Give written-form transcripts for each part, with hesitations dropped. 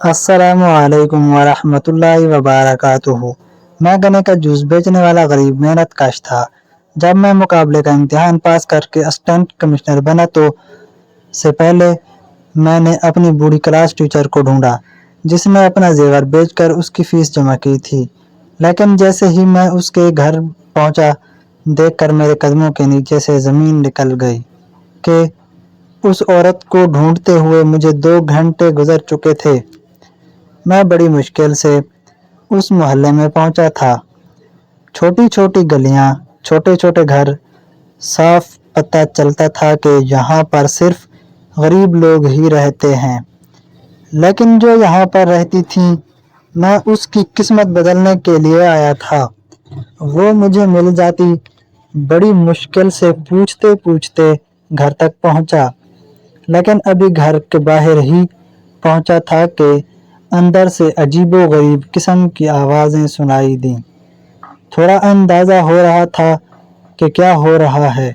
السلام علیکم ورحمۃ اللہ وبرکاتہ۔ میں گنے کا جوس بیچنے والا غریب محنت کش تھا۔ جب میں مقابلے کا امتحان پاس کر کے اسسٹنٹ کمشنر بنا تو سے پہلے میں نے اپنی بوڑھی کلاس ٹیچر کو ڈھونڈا جس نے اپنا زیور بیچ کر اس کی فیس جمع کی تھی، لیکن جیسے ہی میں اس کے گھر پہنچا دیکھ کر میرے قدموں کے نیچے سے زمین نکل گئی کہ اس عورت کو ڈھونڈتے ہوئے مجھے 2 گھنٹے گزر چکے تھے۔ میں بڑی مشکل سے اس محلے میں پہنچا تھا۔ چھوٹی چھوٹی گلیاں، چھوٹے چھوٹے گھر، صاف پتہ چلتا تھا کہ یہاں پر صرف غریب لوگ ہی رہتے ہیں، لیکن جو یہاں پر رہتی تھیں میں اس کی قسمت بدلنے کے لیے آیا تھا۔ وہ مجھے مل جاتی۔ بڑی مشکل سے پوچھتے پوچھتے گھر تک پہنچا، لیکن ابھی گھر کے باہر ہی پہنچا تھا کہ اندر سے عجیب و غریب قسم کی آوازیں سنائی دیں۔ تھوڑا اندازہ ہو رہا تھا کہ کیا ہو رہا ہے۔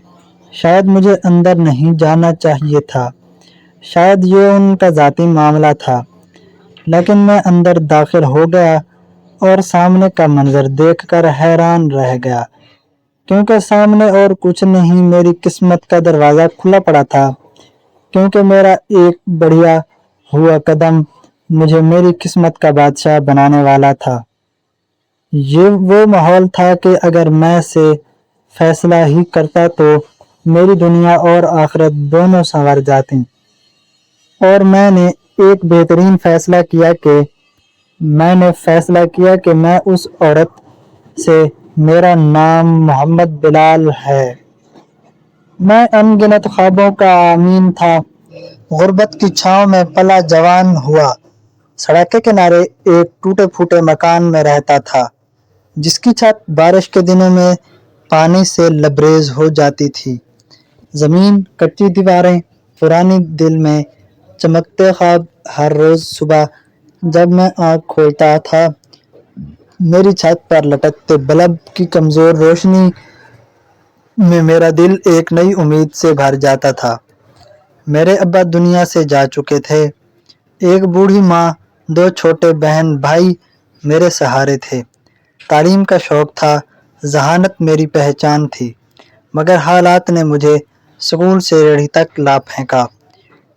شاید مجھے اندر نہیں جانا چاہیے تھا، شاید یہ ان کا ذاتی معاملہ تھا، لیکن میں اندر داخل ہو گیا اور سامنے کا منظر دیکھ کر حیران رہ گیا، کیونکہ سامنے اور کچھ نہیں، میری قسمت کا دروازہ کھلا پڑا تھا، کیونکہ میرا ایک بڑھیا ہوا قدم مجھے میری قسمت کا بادشاہ بنانے والا تھا۔ یہ وہ ماحول تھا کہ اگر میں سے فیصلہ ہی کرتا تو میری دنیا اور آخرت دونوں سنور جاتی۔ اور میں نے ایک بہترین فیصلہ کیا کہ میں اس عورت سے میرا نام محمد بلال ہے۔ میں ان گنت خوابوں کا امین تھا۔ غربت کی چھاؤں میں پلا جوان ہوا، سڑک کے کنارے ایک ٹوٹے پھوٹے مکان میں رہتا تھا جس کی چھت بارش کے دنوں میں پانی سے لبریز ہو جاتی تھی۔ زمین، کچی دیواریں، پرانی دل میں چمکتے خواب۔ ہر روز صبح جب میں آنکھ کھولتا تھا، میری چھت پر لٹکتے بلب کی کمزور روشنی میں میرا دل ایک نئی امید سے بھر جاتا تھا۔ میرے ابا دنیا سے جا چکے تھے۔ ایک بوڑھی ماں، 2 چھوٹے بہن بھائی میرے سہارے تھے۔ تعلیم کا شوق تھا، ذہانت میری پہچان تھی، مگر حالات نے مجھے سکول سے ریڑھی تک لا پھینکا۔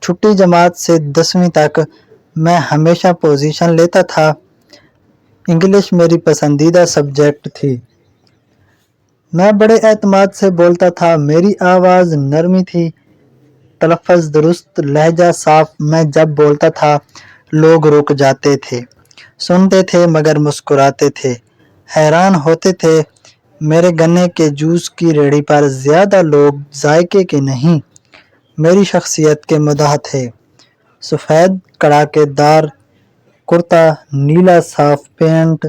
چھٹی جماعت سے 10ویں تک میں ہمیشہ پوزیشن لیتا تھا۔ انگلش میری پسندیدہ سبجیکٹ تھی۔ میں بڑے اعتماد سے بولتا تھا، میری آواز نرمی تھی، تلفظ درست، لہجہ صاف۔ میں جب بولتا تھا لوگ رک جاتے تھے، سنتے تھے مگر مسکراتے تھے، حیران ہوتے تھے۔ میرے گنے کے جوس کی ریڑھی پر زیادہ لوگ ذائقے کے نہیں، میری شخصیت کے مداح تھے۔ سفید کڑاکے دار کرتا، نیلا صاف پینٹ،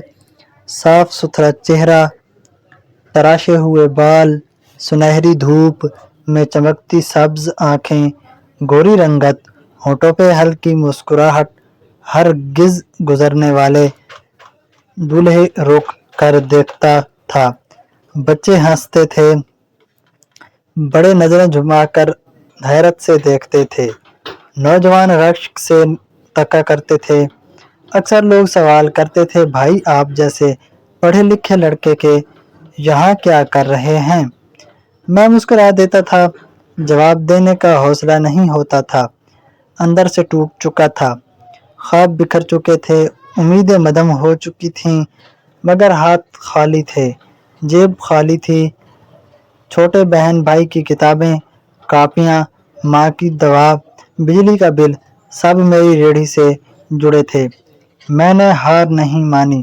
صاف ستھرا چہرہ، تراشے ہوئے بال، سنہری دھوپ میں چمکتی سبز آنکھیں، گوری رنگت، ہونٹوں پہ ہلکی مسکراہٹ۔ ہرگز گزرنے والے دولہے رک کر دیکھتا تھا، بچے ہنستے تھے، بڑے نظریں جھما کر حیرت سے دیکھتے تھے، نوجوان رشک سے تکا کرتے تھے۔ اکثر لوگ سوال کرتے تھے، بھائی آپ جیسے پڑھے لکھے لڑکے کے یہاں کیا کر رہے ہیں؟ میں مسکرا دیتا تھا، جواب دینے کا حوصلہ نہیں ہوتا تھا۔ اندر سے ٹوٹ چکا تھا، خواب بکھر چکے تھے، امیدیں مدھم ہو چکی تھیں، مگر ہاتھ خالی تھے، جیب خالی تھی۔ چھوٹے بہن بھائی کی کتابیں، کاپیاں، ماں کی دوا، بجلی کا بل، سب میری ریڑھی سے جڑے تھے۔ میں نے ہار نہیں مانی،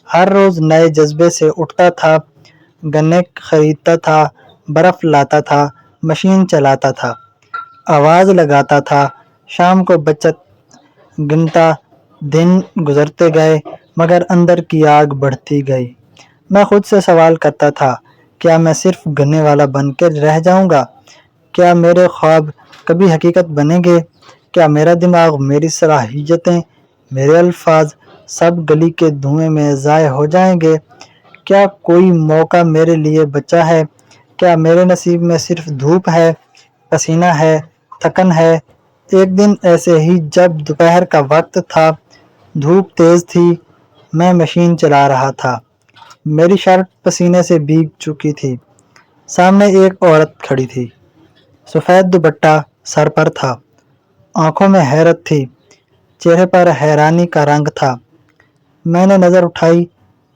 ہر روز نئے جذبے سے اٹھتا تھا، گنے خریدتا تھا، برف لاتا تھا، مشین چلاتا تھا، آواز لگاتا تھا، شام کو بچت گنتا۔ دن گزرتے گئے مگر اندر کی آگ بڑھتی گئی۔ میں خود سے سوال کرتا تھا، کیا میں صرف گنے والا بن کے رہ جاؤں گا؟ کیا میرے خواب کبھی حقیقت بنیں گے؟ کیا میرا دماغ، میری صلاحیتیں، میرے الفاظ سب گلی کے دھوئیں میں ضائع ہو جائیں گے؟ کیا کوئی موقع میرے لیے بچا ہے؟ کیا میرے نصیب میں صرف دھوپ ہے، پسینہ ہے، تھکن ہے؟ ایک دن ایسے ہی جب دوپہر کا وقت تھا، دھوپ تیز تھی، میں مشین چلا رہا تھا، میری شرٹ پسینے سے بھیگ چکی تھی۔ سامنے ایک عورت کھڑی تھی، سفید دوپٹہ سر پر تھا، آنکھوں میں حیرت تھی، چہرے پر حیرانی کا رنگ تھا۔ میں نے نظر اٹھائی،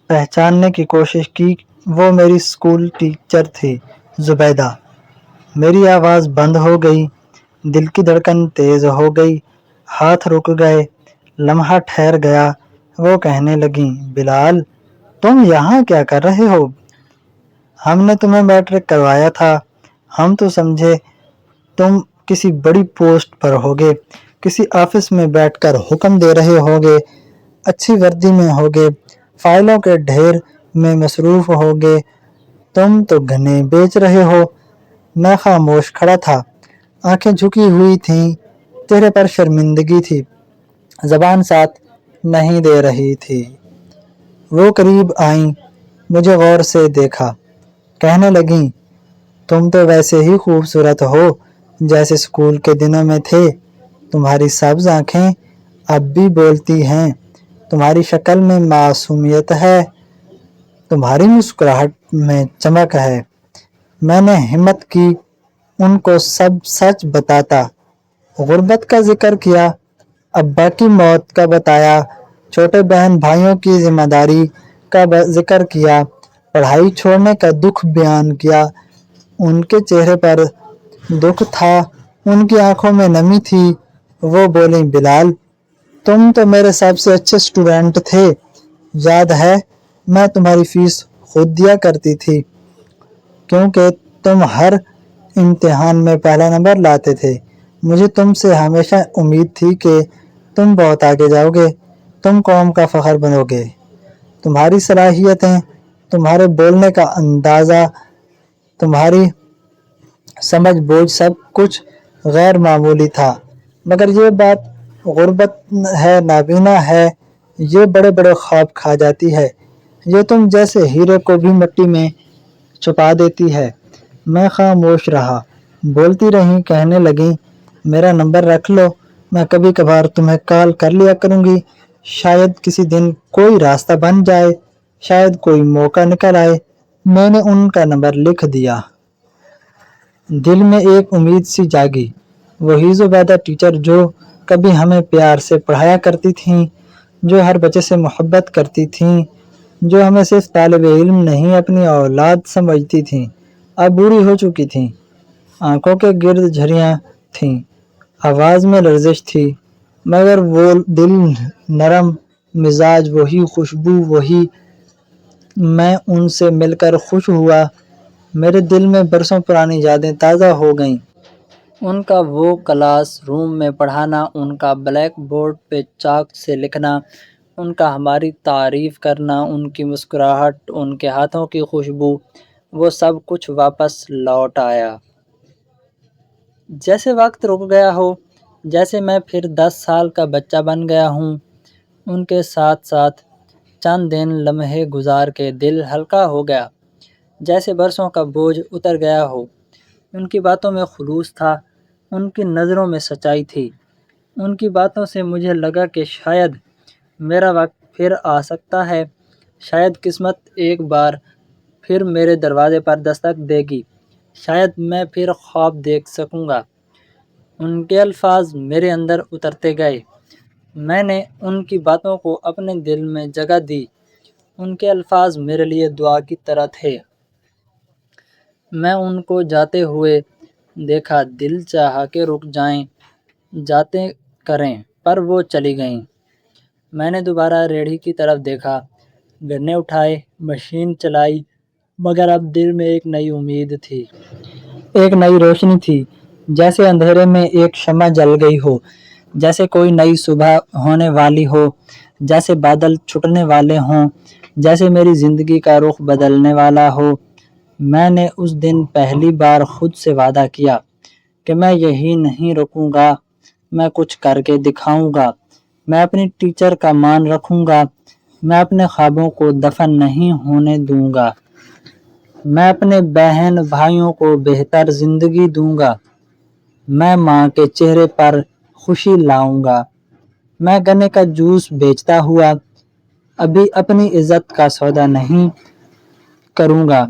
پہچاننے کی کوشش کی، وہ میری اسکول ٹیچر تھی، زبیدہ۔ میری آواز بند ہو گئی، دل کی دھڑکن تیز ہو گئی، ہاتھ رک گئے، لمحہ ٹھہر گیا۔ وہ کہنے لگیں، بلال تم یہاں کیا کر رہے ہو؟ ہم نے تمہیں میٹرک کروایا تھا، ہم تو سمجھے تم کسی بڑی پوسٹ پر ہوگے، کسی آفس میں بیٹھ کر حکم دے رہے ہوگے، اچھی وردی میں ہوگے، فائلوں کے ڈھیر میں مصروف ہوگے، تم تو گنے بیچ رہے ہو۔ میں خاموش کھڑا تھا، آنکھیں جھکی ہوئی تھیں، چہرے پر شرمندگی تھی، زبان ساتھ نہیں دے رہی تھی۔ وہ قریب آئیں، مجھے غور سے دیکھا، کہنے لگیں، تم تو ویسے ہی خوبصورت ہو جیسے اسکول کے دنوں میں تھے، تمہاری سبز آنکھیں اب بھی بولتی ہیں، تمہاری شکل میں معصومیت ہے، تمہاری مسکراہٹ میں چمک ہے۔ میں نے ہمت کی ان کو سب سچ بتاتا، غربت کا ذکر کیا، ابا کی موت کا بتایا، چھوٹے بہن بھائیوں کی ذمہ داری کا ذکر کیا، پڑھائی چھوڑنے کا دکھ بیان کیا۔ ان کے چہرے پر دکھ تھا، ان کی آنکھوں میں نمی تھی۔ وہ بولیں، بلال تم تو میرے سب سے اچھے اسٹوڈنٹ تھے، یاد ہے میں تمہاری فیس خود دیا کرتی تھی، کیونکہ تم ہر امتحان میں پہلا نمبر لاتے تھے۔ مجھے تم سے ہمیشہ امید تھی کہ تم بہت آگے جاؤ گے، تم قوم کا فخر بنو گے۔ تمہاری صلاحیتیں، تمہارے بولنے کا اندازہ، تمہاری سمجھ بوجھ، سب کچھ غیر معمولی تھا، مگر یہ بات غربت ہے، نابینا ہے، یہ بڑے بڑے خواب کھا جاتی ہے، یہ تم جیسے ہیرے کو بھی مٹی میں چھپا دیتی ہے۔ میں خاموش رہا، بولتی رہیں، کہنے لگیں، میرا نمبر رکھ لو، میں کبھی کبھار تمہیں کال کر لیا کروں گی، شاید کسی دن کوئی راستہ بن جائے، شاید کوئی موقع نکل آئے۔ میں نے ان کا نمبر لکھ دیا۔ دل میں ایک امید سی جاگی، وہی زبیدہ ٹیچر جو کبھی ہمیں پیار سے پڑھایا کرتی تھیں، جو ہر بچے سے محبت کرتی تھیں، جو ہمیں صرف طالب علم نہیں اپنی اولاد سمجھتی تھیں، اب بوڑھی ہو چکی تھیں۔ آنکھوں کے گرد جھریاں تھیں، آواز میں لرزش تھی، مگر وہ دل نرم مزاج، وہی خوشبو، وہی۔ میں ان سے مل کر خوش ہوا، میرے دل میں برسوں پرانی یادیں تازہ ہو گئیں۔ ان کا وہ کلاس روم میں پڑھانا، ان کا بلیک بورڈ پہ چاک سے لکھنا، ان کا ہماری تعریف کرنا، ان کی مسکراہٹ، ان کے ہاتھوں کی خوشبو، وہ سب کچھ واپس لوٹ آیا۔ جیسے وقت رک گیا ہو، جیسے میں پھر 10 سال کا بچہ بن گیا ہوں۔ ان کے ساتھ ساتھ چند دن لمحے گزار کے دل ہلکا ہو گیا، جیسے برسوں کا بوجھ اتر گیا ہو۔ ان کی باتوں میں خلوص تھا، ان کی نظروں میں سچائی تھی۔ ان کی باتوں سے مجھے لگا کہ شاید میرا وقت پھر آ سکتا ہے، شاید قسمت ایک بار پھر میرے دروازے پر دستک دے گی، شاید میں پھر خواب دیکھ سکوں گا۔ ان کے الفاظ میرے اندر اترتے گئے، میں نے ان کی باتوں کو اپنے دل میں جگہ دی۔ ان کے الفاظ میرے لیے دعا کی طرح تھے۔ میں ان کو جاتے ہوئے دیکھا، دل چاہا کہ رک جائیں، جاتے کریں، پر وہ چلی گئیں۔ میں نے دوبارہ ریڑھی کی طرف دیکھا، گنے اٹھائے، مشین چلائی، مگر اب دل میں ایک نئی امید تھی، ایک نئی روشنی تھی، جیسے اندھیرے میں ایک شمع جل گئی ہو، جیسے کوئی نئی صبح ہونے والی ہو، جیسے بادل چھٹنے والے ہوں، جیسے میری زندگی کا رخ بدلنے والا ہو۔ میں نے اس دن پہلی بار خود سے وعدہ کیا کہ میں یہی نہیں رکوں گا، میں کچھ کر کے دکھاؤں گا، میں اپنی ٹیچر کا مان رکھوں گا، میں اپنے خوابوں کو دفن نہیں ہونے دوں گا، میں اپنے بہن بھائیوں کو بہتر زندگی دوں گا، میں ماں کے چہرے پر خوشی لاؤں گا۔ میں گنے کا جوس بیچتا ہوا ابھی اپنی عزت کا سودا نہیں کروں گا،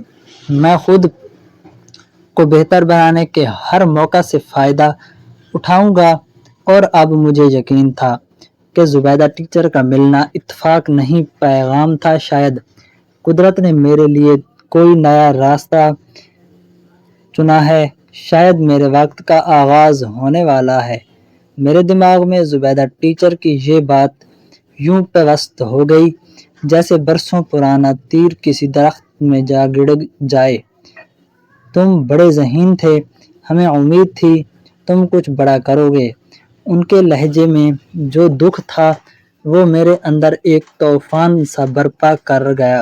میں خود کو بہتر بنانے کے ہر موقع سے فائدہ اٹھاؤں گا۔ اور اب مجھے یقین تھا کہ زبیدہ ٹیچر کا ملنا اتفاق نہیں پیغام تھا، شاید قدرت نے میرے لیے کوئی نیا راستہ چنا ہے، شاید میرے وقت کا آغاز ہونے والا ہے۔ میرے دماغ میں زبیدہ ٹیچر کی یہ بات یوں پیوست ہو گئی جیسے برسوں پرانا تیر کسی درخت میں جا گڑ جائے۔ تم بڑے ذہین تھے، ہمیں امید تھی تم کچھ بڑا کرو گے۔ ان کے لہجے میں جو دکھ تھا وہ میرے اندر ایک طوفان سا برپا کر گیا۔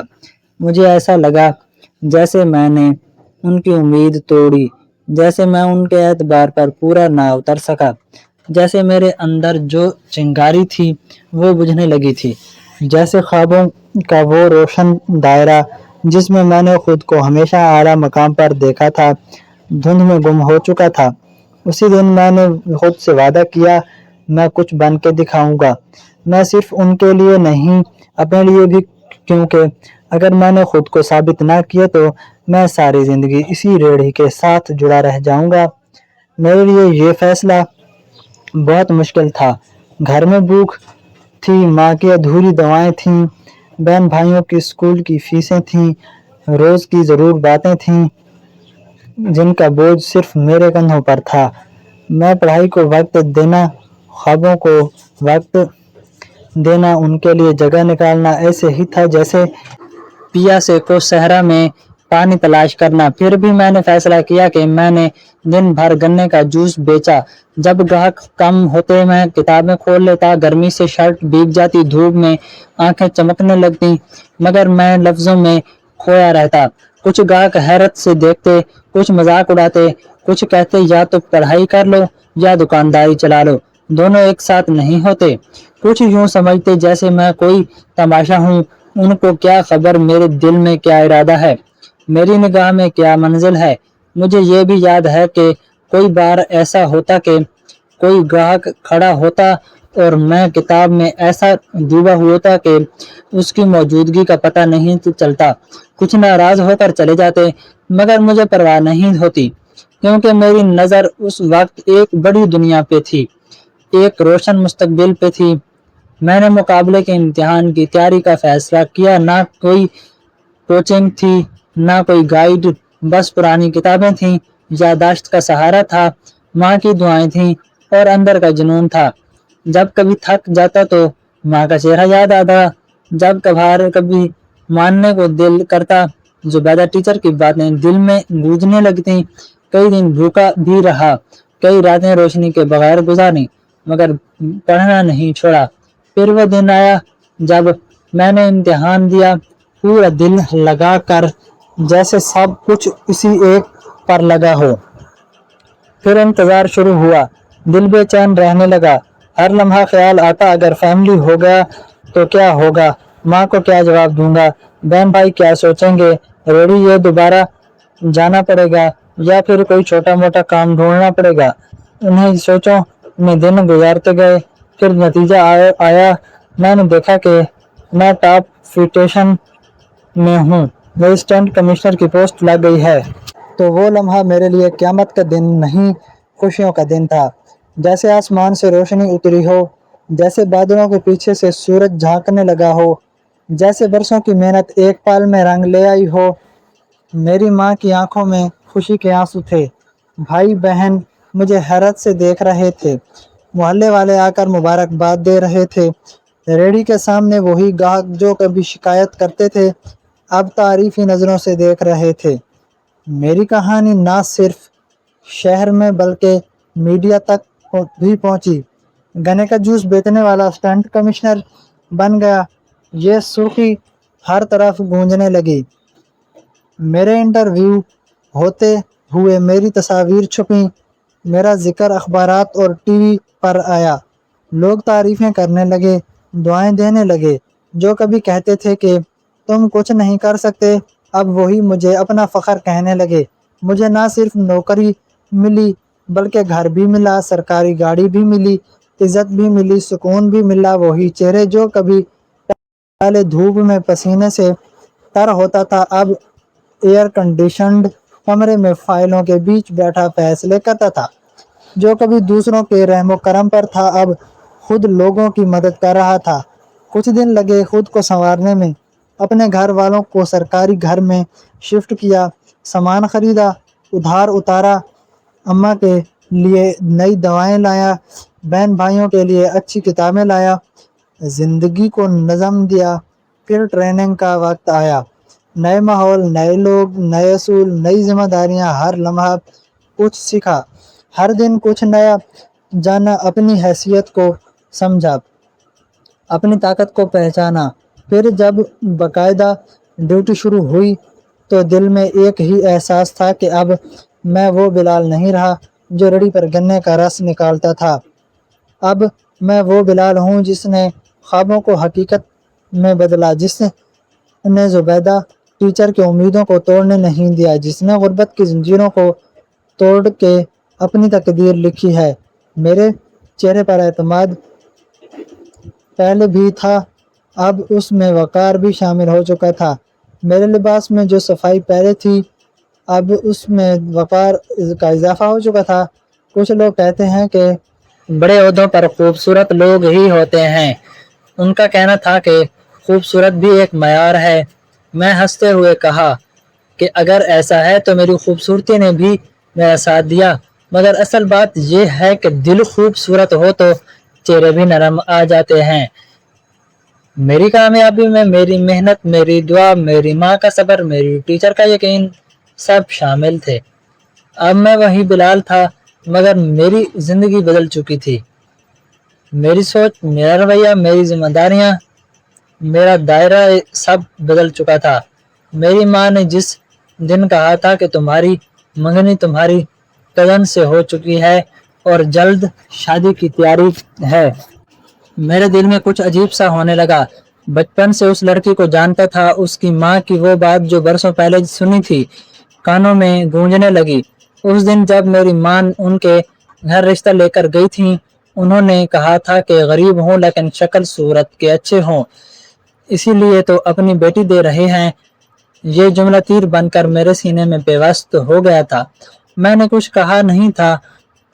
مجھے ایسا لگا جیسے میں نے ان کی امید توڑی، جیسے میں ان کے اعتبار پر پورا نہ اتر سکا، جیسے میرے اندر جو چنگاری تھی وہ بجھنے لگی تھی، جیسے خوابوں کا وہ روشن دائرہ جس میں میں نے خود کو ہمیشہ اعلیٰ مقام پر دیکھا تھا دھند میں گم ہو چکا تھا۔ اسی دن میں نے خود سے وعدہ کیا، میں کچھ بن کے دکھاؤں گا، میں صرف ان کے لیے نہیں اپنے لیے بھی، کیونکہ اگر میں نے خود کو ثابت نہ کیا تو میں ساری زندگی اسی ریڑھی کے ساتھ جڑا رہ جاؤں گا۔ میرے لیے یہ فیصلہ بہت مشکل تھا۔ گھر میں بھوک تھی، ماں کی ادھوری دعائیں تھیں، بہن بھائیوں کی اسکول کی فیسیں تھیں، روز کی ضرور باتیں تھیں جن کا بوجھ صرف میرے کندھوں پر تھا۔ میں پڑھائی کو وقت دینا، خوابوں کو وقت دینا، ان کے لیے جگہ نکالنا ایسے ہی تھا جیسے پیاسے کو صحرا میں پانی تلاش کرنا۔ پھر بھی میں نے فیصلہ کیا کہ میں نے دن بھر گنے کا جوس بیچا۔ جب گاہک کم ہوتے میں کتابیں کھول لیتا، گرمی سے شرٹ بھیگ جاتی، دھوپ میں آنکھیں چمکنے لگتی، مگر میں لفظوں میں کھویا رہتا۔ کچھ گاہک حیرت سے دیکھتے، کچھ مذاق اڑاتے، کچھ کہتے یا تو پڑھائی کر لو یا دکانداری چلا لو، دونوں ایک ساتھ نہیں ہوتے۔ کچھ یوں سمجھتے جیسے میں کوئی تماشا ہوں، ان کو کیا خبر میرے دل میں کیا ارادہ ہے، میری نگاہ میں کیا منزل ہے۔ مجھے یہ بھی یاد ہے کہ کوئی بار ایسا ہوتا کہ کوئی گاہک کھڑا ہوتا اور میں کتاب میں ایسا ڈوبا ہوتا کہ اس کی موجودگی کا پتہ نہیں چلتا۔ کچھ ناراض ہو کر چلے جاتے، مگر مجھے پرواہ نہیں ہوتی، کیونکہ میری نظر اس وقت ایک بڑی دنیا پہ تھی، ایک روشن مستقبل پہ تھی۔ میں نے مقابلے کے امتحان کی تیاری کا فیصلہ کیا، نہ کوئی کوچنگ تھی، نہ کوئی گائیڈ، بس پرانی کتابیں تھیں، یادداشت کا سہارا تھا، ماں کی دعائیں تھیں اور اندر کا جنون تھا۔ جب کبھی تھک جاتا تو ماں کا چہرہ یاد آتا، جب کبھی ماننے کو دل کرتا، زبیدہ ٹیچر کی باتیں دل میں گونجنے لگتی۔ کئی دن بھوکا بھی رہا، کئی راتیں روشنی کے بغیر گزاری، مگر پڑھنا نہیں چھوڑا۔ پھر وہ دن آیا جب میں نے امتحان دیا، پورا دل لگا کر، جیسے سب کچھ اسی ایک پر لگا ہو۔ پھر انتظار شروع ہوا، دل بے چین رہنے لگا، ہر لمحہ خیال آتا اگر فیملی ہو گیا تو کیا ہوگا، ماں کو کیا جواب دوں گا، بہن بھائی کیا سوچیں گے، ریڈی یہ دوبارہ جانا پڑے گا یا پھر کوئی چھوٹا موٹا کام ڈھونڈنا پڑے گا۔ انہیں سوچوں میں دن گزارتے گئے، پھر نتیجہ آیا، میں نے دیکھا کہ میں ٹاپ فیٹیشن میں ہوں، اسسٹنٹ کمشنر کی پوسٹ لگ گئی ہے۔ تو وہ لمحہ میرے لیے قیامت کا دن نہیں، خوشیوں کا دن تھا، جیسے آسمان سے روشنی اتری ہو، جیسے بادلوں کے پیچھے سے سورج جھانکنے لگا ہو، جیسے برسوں کی محنت ایک پال میں رنگ لے آئی ہو۔ میری ماں کی آنکھوں میں خوشی کے آنسو تھے، بھائی بہن مجھے حیرت سے دیکھ رہے تھے، محلے والے آ کر مبارکباد دے رہے تھے، ریڑھی کے سامنے وہی گاہک جو کبھی شکایت کرتے تھے اب تعریفی نظروں سے دیکھ رہے تھے۔ میری کہانی نہ صرف شہر میں بلکہ میڈیا تک بھی پہنچی، گنے کا جوس بیچنے والا اسسٹنٹ کمشنر بن گیا، یہ سرخی ہر طرف گونجنے لگی۔ میرے انٹرویو ہوتے ہوئے میری تصاویر چھپیں، میرا ذکر اخبارات اور ٹی وی پر آیا، لوگ تعریفیں کرنے لگے، دعائیں دینے لگے۔ جو کبھی کہتے تھے کہ تم کچھ نہیں کر سکتے، اب وہی مجھے اپنا فخر کہنے لگے۔ مجھے نہ صرف نوکری ملی بلکہ گھر بھی ملا، سرکاری گاڑی بھی ملی، عزت بھی ملی، سکون بھی ملا۔ وہی چہرے جو کبھی پہلے دھوپ میں پسینے سے تر ہوتا تھا، اب ایئر کنڈیشنڈ کمرے میں فائلوں کے بیچ بیٹھا فیصلے کرتا تھا۔ جو کبھی دوسروں کے رحم و کرم پر تھا، اب خود لوگوں کی مدد کر رہا تھا۔ کچھ دن لگے خود کو سنوارنے میں۔ اپنے گھر والوں کو سرکاری گھر میں شفٹ کیا، سامان خریدا، ادھار اتارا، اماں کے لیے نئی دوائیں لایا، بہن بھائیوں کے لیے اچھی کتابیں لایا، زندگی کو نظم دیا۔ پھر ٹریننگ کا وقت آیا۔ نئے ماحول، نئے لوگ، نئے اصول، نئی ذمہ داریاں۔ ہر لمحہ کچھ سیکھا، ہر دن کچھ نیا جانا، اپنی حیثیت کو سمجھا، اپنی طاقت کو پہچانا۔ پھر جب باقاعدہ ڈیوٹی شروع ہوئی تو دل میں ایک ہی احساس تھا کہ اب میں وہ بلال نہیں رہا جو ریڑھی پر گنے کا رس نکالتا تھا۔ اب میں وہ بلال ہوں جس نے خوابوں کو حقیقت میں بدلا، جس نے زبیدہ ٹیچر کی امیدوں کو توڑنے نہیں دیا، جس نے غربت کی زنجیروں کو توڑ کے اپنی تقدیر لکھی ہے۔ میرے چہرے پر اعتماد پہلے بھی تھا، اب اس میں وقار بھی شامل ہو چکا تھا۔ میرے لباس میں جو صفائی پہلے تھی، اب اس میں وقار کا اضافہ ہو چکا تھا۔ کچھ لوگ کہتے ہیں کہ بڑے عہدوں پر خوبصورت لوگ ہی ہوتے ہیں۔ ان کا کہنا تھا کہ خوبصورت بھی ایک معیار ہے۔ میں ہنستے ہوئے کہا کہ اگر ایسا ہے تو میری خوبصورتی نے بھی میرا ساتھ دیا، مگر اصل بات یہ ہے کہ دل خوبصورت ہو تو چہرے بھی نرم آ جاتے ہیں۔ میری کامیابی میں میری محنت، میری دعا، میری ماں کا صبر، میری ٹیچر کا یقین سب شامل تھے۔ اب میں وہی بلال تھا، مگر میری زندگی بدل چکی تھی۔ میری سوچ، میرا رویہ، میری ذمہ داریاں، میرا دائرہ سب بدل چکا تھا۔ میری ماں نے جس دن کہا تھا کہ تمہاری منگنی تمہاری کزن سے ہو چکی ہے اور جلد شادی کی تیاری ہے، میرے دل میں کچھ عجیب سا ہونے لگا۔ بچپن سے اس لڑکی کو جانتا تھا، اس کی ماں کی وہ بات جو برسوں پہلے سنی تھی کانوں میں گونجنے لگی۔ اس دن جب میری ماں ان کے گھر رشتہ لے کر گئی تھی، انہوں نے کہا تھا کہ غریب ہوں لیکن شکل صورت کے اچھے ہوں، اسی لیے تو اپنی بیٹی دے رہے ہیں۔ یہ جملہ تیر بن کر میرے سینے میں پیوست ہو گیا تھا۔ میں نے کچھ کہا نہیں تھا۔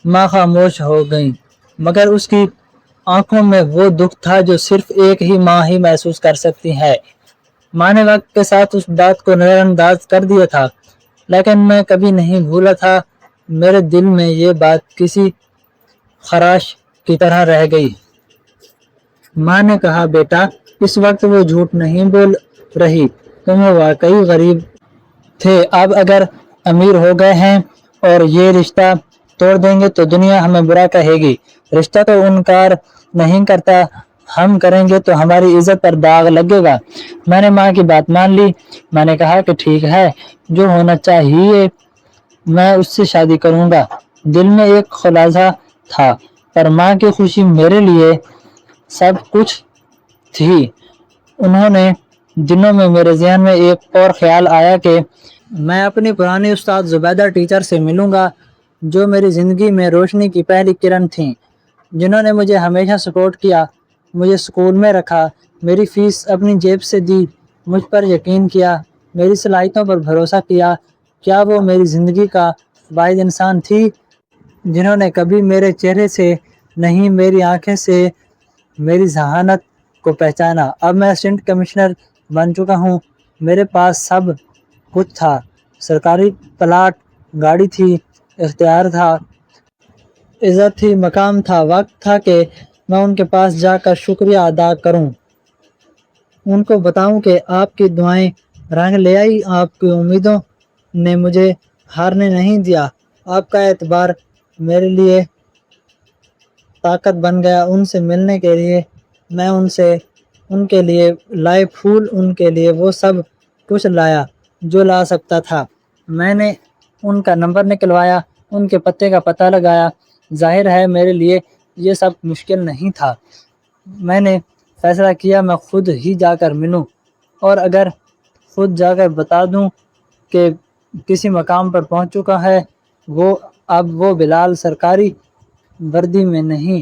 ماں خاموش ہو گئی، مگر اس کی آنکھوں میں وہ دکھ تھا جو صرف ایک ہی ماں ہی محسوس کر سکتی ہے۔ ماں نے وقت کے ساتھ اس بات کو نظر انداز کر دیا تھا، لیکن میں کبھی نہیں بھولا تھا۔ میرے دل میں یہ بات کسی خراش کی طرح رہ گئی۔ ماں نے کہا، بیٹا اس وقت وہ جھوٹ نہیں بول رہی، تم واقعی غریب تھے۔ اب اگر امیر ہو گئے ہیں اور یہ رشتہ توڑ دیں گے تو دنیا ہمیں برا کہے گی۔ رشتہ تو انکار نہیں کرتا، ہم کریں گے تو ہماری عزت پر داغ لگے گا۔ میں نے ماں کی بات مان لی۔ میں نے کہا کہ ٹھیک ہے، جو ہونا چاہیے میں اس سے شادی کروں گا۔ دل میں ایک خلاصہ تھا، پر ماں کی خوشی میرے لیے سب کچھ تھی۔ انہوں نے دنوں میں میرے ذہن میں ایک اور خیال آیا کہ میں اپنی پرانی استاد زبیدہ ٹیچر سے ملوں گا، جو میری زندگی میں روشنی کی پہلی کرن تھیں، جنہوں نے مجھے ہمیشہ سپورٹ کیا، مجھے اسکول میں رکھا، میری فیس اپنی جیب سے دی، مجھ پر یقین کیا، میری صلاحیتوں پر بھروسہ کیا۔ کیا وہ میری زندگی کا واحد انسان تھی جنہوں نے کبھی میرے چہرے سے نہیں، میری آنکھیں سے میری ذہانت کو پہچانا۔ اب میں اسسٹنٹ کمشنر بن چکا ہوں، میرے پاس سب کچھ تھا، سرکاری پلاٹ، گاڑی تھی، اختیار تھا، عزت تھی، مقام تھا۔ وقت تھا کہ میں ان کے پاس جا کر شکریہ ادا کروں، ان کو بتاؤں کہ آپ کی دعائیں رنگ لے آئی، آپ کی امیدوں نے مجھے ہارنے نہیں دیا، آپ کا اعتبار میرے لیے طاقت بن گیا۔ ان سے ملنے کے لیے میں ان کے لیے لائے پھول، ان کے لیے وہ سب کچھ لایا جو لا سکتا تھا۔ میں نے ان کا نمبر نکلوایا، ان کے پتے کا پتہ لگایا۔ ظاہر ہے میرے لیے یہ سب مشکل نہیں تھا۔ میں نے فیصلہ کیا میں خود ہی جا کر ملوں، اور اگر خود جا کر بتا دوں کہ کسی مقام پر پہنچ چکا ہے، اب وہ بلال سرکاری وردی میں نہیں،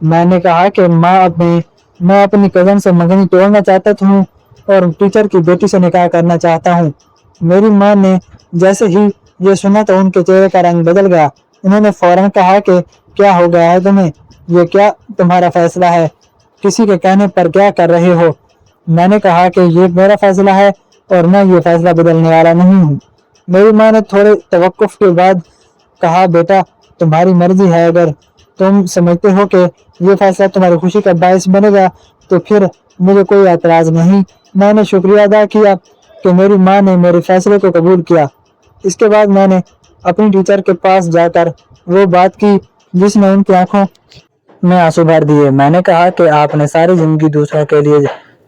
میں نے کہا کہ میں اپنی کزن سے منگنی توڑنا چاہتا ہوں اور ٹیچر کی بیٹی سے نکاح کرنا چاہتا ہوں۔ میری ماں نے جیسے ہی یہ سنا تو ان کے چہرے کا رنگ بدل گیا۔ انہوں نے فوراً کہا کہ کیا ہو گیا ہے تمہیں؟ یہ کیا تمہارا فیصلہ ہے؟ کسی کے کہنے پر کیا کر رہے ہو؟ میں نے کہا کہ یہ میرا فیصلہ ہے اور میں یہ فیصلہ بدلنے والا نہیں ہوں۔ میری ماں نے تھوڑے توقف کے بعد کہا بیٹا تمہاری مرضی ہے، اگر تم سمجھتے ہو کہ یہ فیصلہ تمہاری خوشی کا باعث بنے گا تو پھر مجھے کوئی اعتراض نہیں۔ میں نے شکریہ ادا کیا کہ میری ماں نے میرے فیصلے کو قبول کیا۔ اس کے بعد میں نے اپنی ٹیچر کے پاس جا کر وہ بات کی جس نے ان کی آنکھوں میں آنسو بھر دیے۔ میں نے کہا کہ آپ نے ساری زندگی دوسروں کے لیے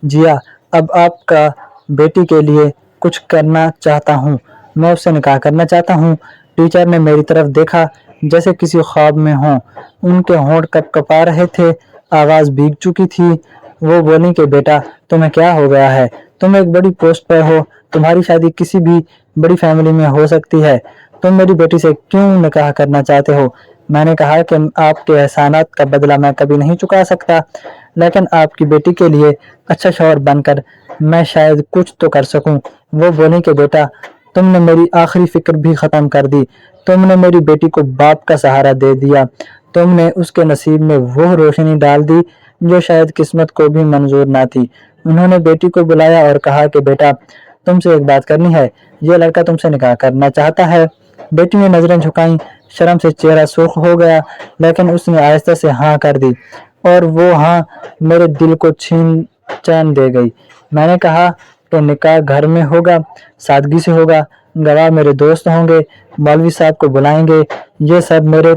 جیا، اب آپ کا بیٹی کے لیے کچھ کرنا چاہتا ہوں، میں اس سے نکاح کرنا چاہتا ہوں۔ ٹیچر نے میری طرف دیکھا جیسے کسی خواب میں ہوں، ان کے ہونٹ کپ کپا رہے تھے، آواز بھیگ چکی تھی۔ وہ بولی کہ بیٹا تمہیں کیا ہو گیا ہے؟ تم ایک بڑی پوسٹ پر ہو، تمہاری شادی کسی بھی بڑی فیملی میں ہو سکتی ہے، تم میری بیٹی سے کیوں نکاح کرنا چاہتے ہو؟ میں نے کہا کہ آپ کے احسانات کا بدلہ میں کبھی نہیں چکا سکتا، لیکن آپ کی بیٹی کے لیے اچھا شوہر بن کر میں شاید کچھ تو کر سکوں۔ وہ بولی کہ بیٹا تم نے میری آخری فکر بھی ختم کر دی، تم نے میری بیٹی کو باپ کا سہارا دے دیا، تم نے اس کے نصیب میں وہ روشنی ڈال دی جو شاید قسمت کو بھی منظور نہ تھی۔ انہوں نے بیٹی کو بلایا اور کہا کہ بیٹا تم سے ایک بات کرنی ہے، یہ لڑکا تم سے نکاح کرنا چاہتا ہے۔ بیٹی نے نظریں جھکائیں، شرم سے چہرہ سرخ ہو گیا، لیکن اس نے آہستہ سے ہاں کر دی، اور وہ ہاں میرے دل کو چین دے گئی۔ میں نے کہا کہ نکاح گھر میں ہوگا، سادگی سے ہوگا، گواہ میرے دوست ہوں گے، مولوی صاحب کو بلائیں گے، یہ سب میرے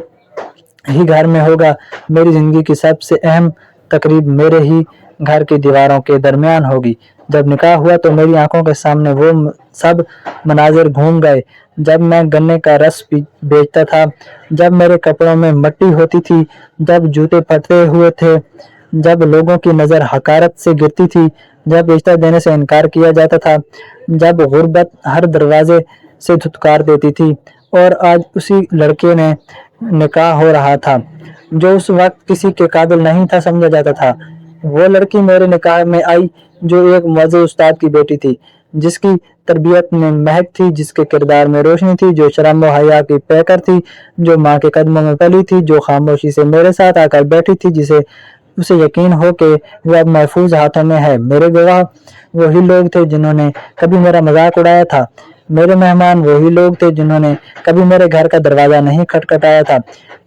ہی گھر میں ہوگا، میری زندگی کی سب سے اہم تقریب میرے ہی گھر کی دیواروں کے درمیان ہوگی۔ جب نکاح ہوا تو میری آنکھوں کے سامنے وہ سب مناظر گھوم گئے، جب میں گنے کا رس بیچتا تھا، جب میرے کپڑوں میں مٹی ہوتی تھی، جب جوتے پھٹے ہوئے تھے، جب لوگوں کی نظر حقارت سے گرتی تھی، جب رشتہ دینے سے انکار کیا جاتا تھا، جب غربت ہر دروازے سے دھتکار دیتی تھی، اور آج اسی لڑکے نے نکاح ہو رہا تھا جو اس وقت کسی کے قابل نہیں تھا سمجھا جاتا تھا۔ وہ لڑکی میرے نکاح میں آئی جو ایک معزز استاد کی بیٹی تھی، جس کی تربیت میں مہک تھی، جس کے کردار میں روشنی تھی، جو شرم و حیا کی پیکر تھی، جو ماں کے قدموں میں پلی تھی، جو خاموشی سے میرے ساتھ آ کر بیٹھی تھی، اسے یقین ہو کہ وہ اب محفوظ ہاتھوں میں ہے۔ میرے گواہ وہی لوگ تھے جنہوں نے کبھی میرا مذاق اڑایا تھا، میرے مہمان وہی لوگ تھے جنہوں نے کبھی میرے گھر کا دروازہ نہیں کھٹکھٹایا تھا،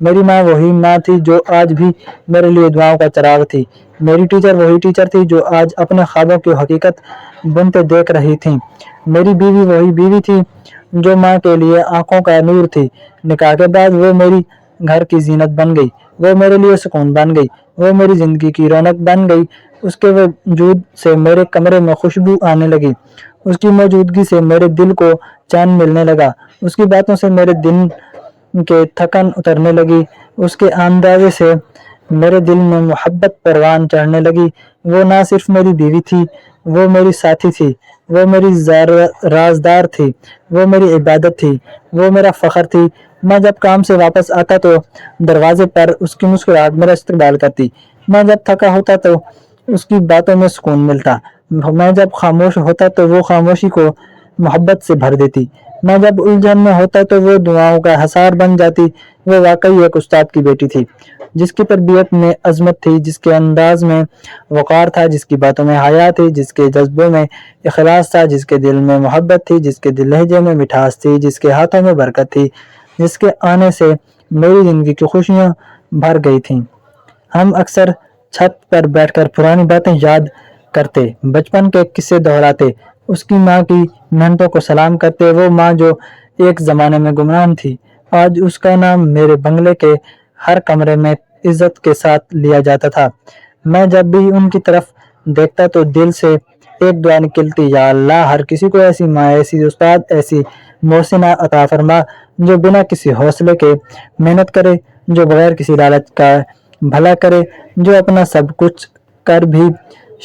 میری ماں وہی ماں تھی جو آج بھی میرے لیے دعاؤں کا چراغ تھی، میری ٹیچر وہی ٹیچر تھی جو آج اپنے خوابوں کی حقیقت بنتے دیکھ رہی تھی، میری بیوی وہی بیوی تھی جو ماں کے لیے آنکھوں کا نور تھی۔ نکاح کے بعد وہ میری گھر کی زینت بن گئی، وہ میرے لیے سکون بن گئی، وہ میری زندگی کی رونق بن گئی۔ اس کے وجود سے میرے کمرے میں خوشبو آنے لگی، اس کی موجودگی سے میرے دل کو چین ملنے لگا، اس کی باتوں سے میرے دن کے تھکن اترنے لگی، اس کے اندازے سے میرے دل میں محبت پروان چڑھنے لگی۔ وہ نہ صرف میری بیوی تھی، وہ میری ساتھی تھی، وہ میری رازدار تھی، وہ میری عبادت تھی، وہ میرا فخر تھی۔ میں جب کام سے واپس آتا تو دروازے پر اس کی مسکراہٹ میرا استقبال کرتی، میں جب تھکا ہوتا تو اس کی باتوں میں سکون ملتا، میں جب خاموش ہوتا تو وہ خاموشی کو محبت سے بھر دیتی، میں جب الجھن میں ہوتا تو وہ دعاؤں کا حصار بن جاتی۔ وہ واقعی ایک استاد کی بیٹی تھی، جس کی تربیت میں عظمت تھی، جس کے انداز میں وقار تھا، جس کی باتوں میں حیا تھی، جس کے جذبوں میں اخلاص تھا، جس کے دل میں محبت تھی، جس کے لہجے میں مٹھاس تھی، جس کے ہاتھوں میں برکت تھی، جس کے آنے سے میری زندگی کی خوشیاں بھر گئی تھیں۔ ہم اکثر چھت پر بیٹھ کر پرانی باتیں یاد کرتے، بچپن کے قصے دہراتے، اس کی ماں کی محنتوں کو سلام کرتے، وہ ماں جو ایک زمانے میں گمنام تھی، آج اس کا نام میرے بنگلے کے ہر کمرے میں عزت کے ساتھ لیا جاتا تھا۔ میں جب بھی ان کی طرف دیکھتا تو دل سے ایک دعا نکلتی، یا اللہ ہر کسی کو ایسی ماں، ایسی استاد، ایسی محسنہ عطا فرما جو بنا کسی حوصلے کے محنت کرے، جو بغیر کسی لالچ کا بھلا کرے، جو اپنا سب کچھ کر بھی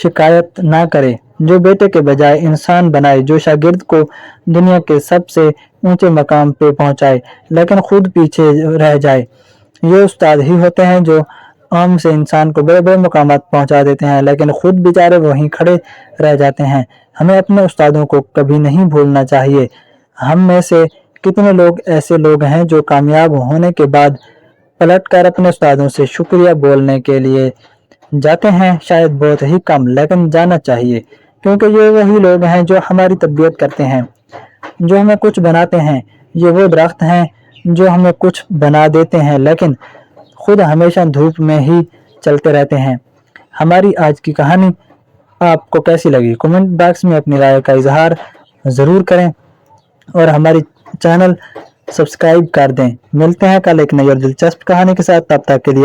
شکایت نہ کرے، جو بیٹے کے بجائے انسان بنائے، جو شاگرد کو دنیا کے سب سے اونچے مقام پہ پہنچائے لیکن خود پیچھے رہ جائے۔ یہ استاد ہی ہوتے ہیں جو عام سے انسان کو بڑے بڑے مقامات پہنچا دیتے ہیں، لیکن خود بیچارے وہیں کھڑے رہ جاتے ہیں۔ ہمیں اپنے استادوں کو کبھی نہیں بھولنا چاہیے۔ ہم میں سے کتنے لوگ ایسے لوگ ہیں جو کامیاب ہونے کے بعد پلٹ کر اپنے استادوں سے شکریہ بولنے کے لیے جاتے ہیں؟ شاید بہت ہی کم، لیکن جانا چاہیے، کیونکہ یہ وہی لوگ ہیں جو ہماری تربیت کرتے ہیں، جو ہمیں کچھ بناتے ہیں۔ یہ وہ درخت ہیں جو ہمیں کچھ بنا دیتے ہیں لیکن خود ہمیشہ دھوپ میں ہی چلتے رہتے ہیں۔ ہماری آج کی کہانی آپ کو کیسی لگی؟ کمنٹ باکس میں اپنی رائے کا اظہار ضرور کریں اور ہماری چینل سبسکرائب کر دیں۔ ملتے ہیں کل ایک نئی اور دلچسپ کہانی کے ساتھ، تب تک کے لیے